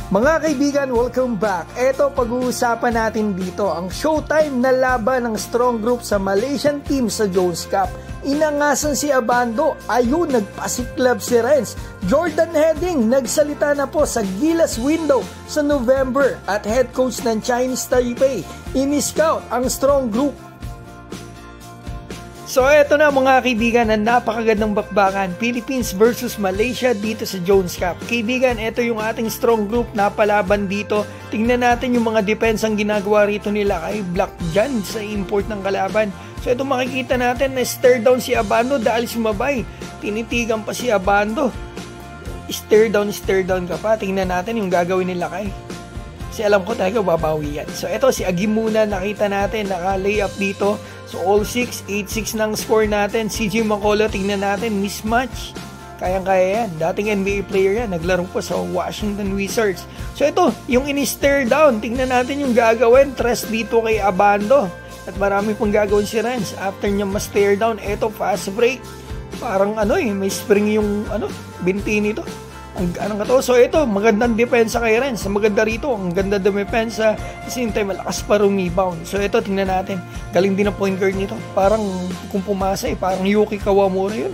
Mga kaibigan, welcome back. Ito, pag-uusapan natin dito ang showtime na laban ng strong group sa Malaysian team sa Jones Cup. Inangasan si Abando, ayun, nagpasiklab si Renz. Jordan Heading, nagsalita na po sa Gilas window sa November at head coach ng Chinese Taipei, ini-scout ang strong group. So eto na mga kaibigan, ang napakagandang bakbakan, Philippines versus Malaysia dito sa Jones Cup. Kaibigan, eto yung ating strong group na palaban dito. Tingnan natin yung mga depensang ginagawa rito nila kay Black dyan sa import ng kalaban. So ito makikita natin na stare down si Abando dahil sumabay. Tinitigan pa si Abando. Stare down ka pa. Tingnan natin yung gagawin nila kay. Kasi alam ko talaga babawi yan. So ito si Agi muna, nakita natin, naka-layup dito. So all 6, 8-6 ng score natin. CJ Macolo, tingnan natin, mismatch. Kayang-kaya yan. Dating NBA player yan. Naglaro pa sa Washington Wizards. So ito, yung ini-stare down. Tingnan natin yung gagawin. Trust dito kay Abando. At marami pong gagawin si Renz. After niya ma-stare down, ito, fast break. Parang may spring yung binti nito. Anong to? So ito, magandang depensa kay Renz. Maganda rito, ang ganda depensa. Kasi yung time, malakas pa rebound. So ito, tingnan natin. Galing din ang point guard nito. Parang kung pumasa parang Yuki Kawamura yun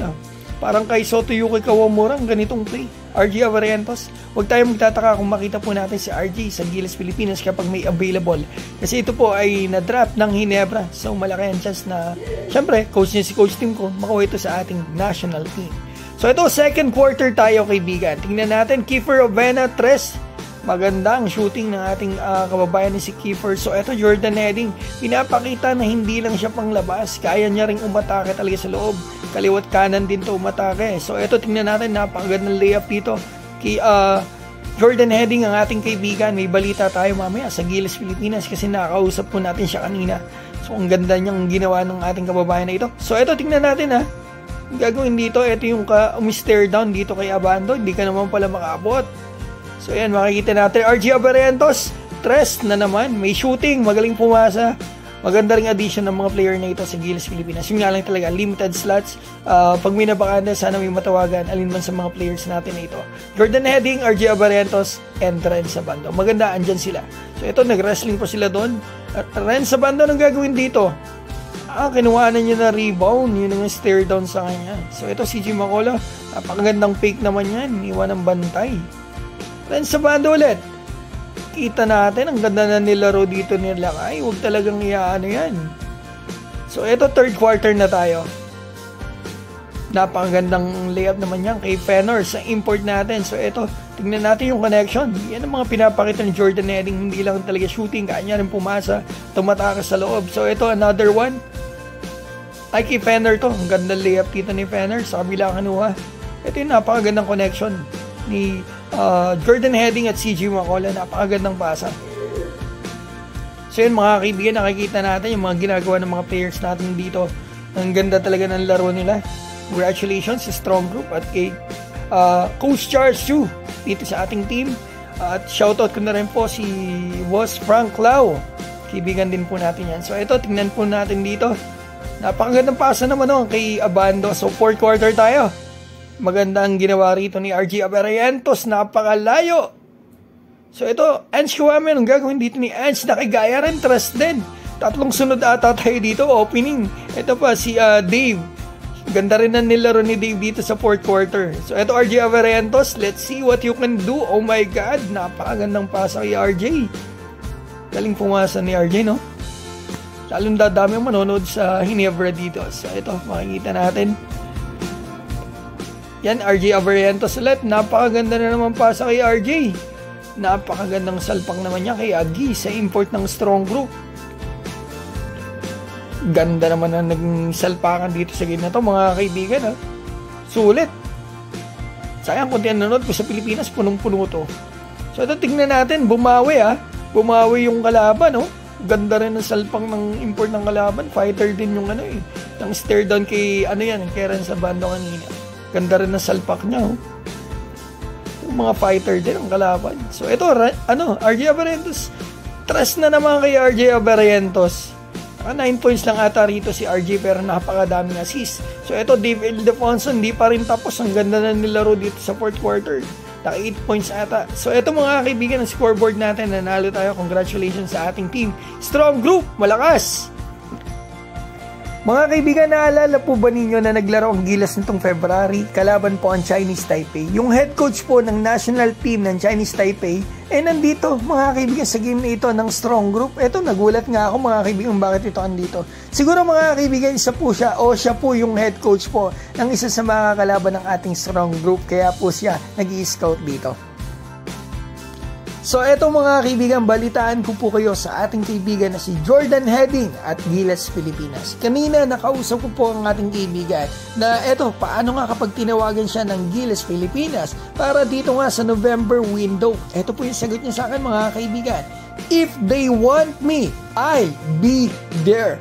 Parang kay Soto Yuki Kawamura, ang ganitong play. RJ Avarentos. Huwag tayong magtataka kung makita po natin si RJ sa Gilas Pilipinas kapag may available. Kasi ito po ay na-draft ng Hinebra. So malaki ang chance na, syempre, coach niya si Coach Tim ko, makuha ito sa ating national team. So ito, second quarter tayo kaibigan. Tingnan natin, Kiefer Ovena, tres. Magandang shooting ng ating kababayan ni si Kiefer. So ito, Jordan Heading. Pinapakita na hindi lang siya panglabas. Kaya niya ring umatake talaga sa loob. Kaliwat kanan din to umatake. So ito, tingnan natin, napakagandang layup dito. Kay Jordan Heading, ang ating kaibigan. May balita tayo mamaya sa Gilas Pilipinas kasi nakausap po natin siya kanina. So ang ganda niyang ginawa ng ating kababayan na ito. So ito, tingnan natin gagawin dito, ito yung stare down dito kay Abando, hindi ka naman pala makaabot. So yan, makikita natin, RJ Avarentos, tres na naman, may shooting, magaling pumasa. Maganda ring addition ng mga player na ito sa Gilas Pilipinas. Yung nga lang talaga, limited slots. Pag may nabakanda, sana may matawagan alinman sa mga players natin na ito. Jordan Heading, RJ Avarentos, and Renz Abando. Maganda, andyan sila. So ito, nag-wrestling pa sila doon. At Renz Abando, anong gagawin dito? Kinuha na niya na rebound. Yun ang stare down sa kanya. So ito si CJ Macolo. Napakagandang fake naman yan. Iwan ng bantay. Renz Abando ulit. Kita natin. Ang ganda na nilaro dito nila. Ay, huwag talagang yan. So ito, third quarter na tayo. Napakagandang layup naman yan kay Fenner sa import natin. So ito, tingnan natin yung connection. Yan ang mga pinapakita ni Jordan Heading. Hindi lang talaga shooting. Kaya niya rin pumasa. Tumatakas sa loob. So ito, another one. Ay, kay Fenner to. Ang gandang layup dito ni Fenner. Sa kabila kanuha. Ito yung napakagandang connection ni Jordan Heading at CJ Macolo. Napakagandang pasa. So yun mga kaibigan, nakikita natin yung mga ginagawa ng mga players natin dito. Ang ganda talaga ng laro nila. Congratulations sa strong group at kay Coach Charles Chu dito sa ating team. At shoutout ko na rin po si Boss Frank Lau. Kaibigan din po natin yan. So ito, tingnan po natin dito. Napakagandang pasa naman kay Abando. So fourth quarter tayo. Magandang ginawa rito ni RJ Avarentos. Napakalayo. So ito, Ange Kawame. Ang gagawin dito ni Ange, nakigaya rin, trust din. Tatlong sunod ata tayo dito, opening. Ito pa si Dave. Ganda rin ang nilaro ni Dave dito sa fourth quarter. So ito, RJ Avarentos. Let's see what you can do. Oh my God, napakagandang pasa kay RJ. Galing pumasa ni RJ, no? Lalong dadami ang manonood sa Hinebra dito. So ito, makikita natin. Yan, RJ Avarentos ulit. Napakaganda na naman pasa kay RJ. Napakagandang salpak naman niya kay Agi sa import ng strong group. Ganda naman na naging salpakan dito sa game na to mga kaibigan. Sulit. Sayang kung nanonood ko sa Pilipinas, punong-puno to. So ito, tingnan natin, bumawi Bumawi yung kalaban, Ganda rin ng salpang ng import ng kalaban. Fighter din yung ng stare down kay kay Renz Abando kanina. Ganda rin ng salpak niya, Yung mga fighter din ang kalaban. So ito, RJ Avarentos. Trust na naman kay RJ Avarentos. 9 points lang ata rito si RJ pero napakadaming assist. So ito, Dave Ildefonso, hindi pa rin tapos. Ang ganda na nilaro dito sa fourth quarter. Naka 8 points ata. So eto mga kaibigan, ang scoreboard natin. Nanalo tayo. Congratulations sa ating team. Strong group, malakas! Mga kaibigan, naalala po ba ninyo na naglaro ang Gilas nitong February? Kalaban po ang Chinese Taipei. Yung head coach po ng national team ng Chinese Taipei, nandito mga kaibigan sa game na ito ng Strong Group. Eto, nagulat nga ako mga kaibigan bakit ito andito. Siguro mga kaibigan, isa po siya o siya po yung head coach po ng isa sa mga kalaban ng ating Strong Group. Kaya po siya nag-i-scout dito. So eto mga kaibigan, balitaan ko po kayo sa ating kaibigan na si Jordan Heading at Gilas Pilipinas. Kanina nakausap ko po ang ating kaibigan na eto, paano nga kapag tinawagan siya ng Gilas Pilipinas para dito nga sa November window. Eto po yung sagot niya sa akin mga kaibigan. If they want me, I'll be there.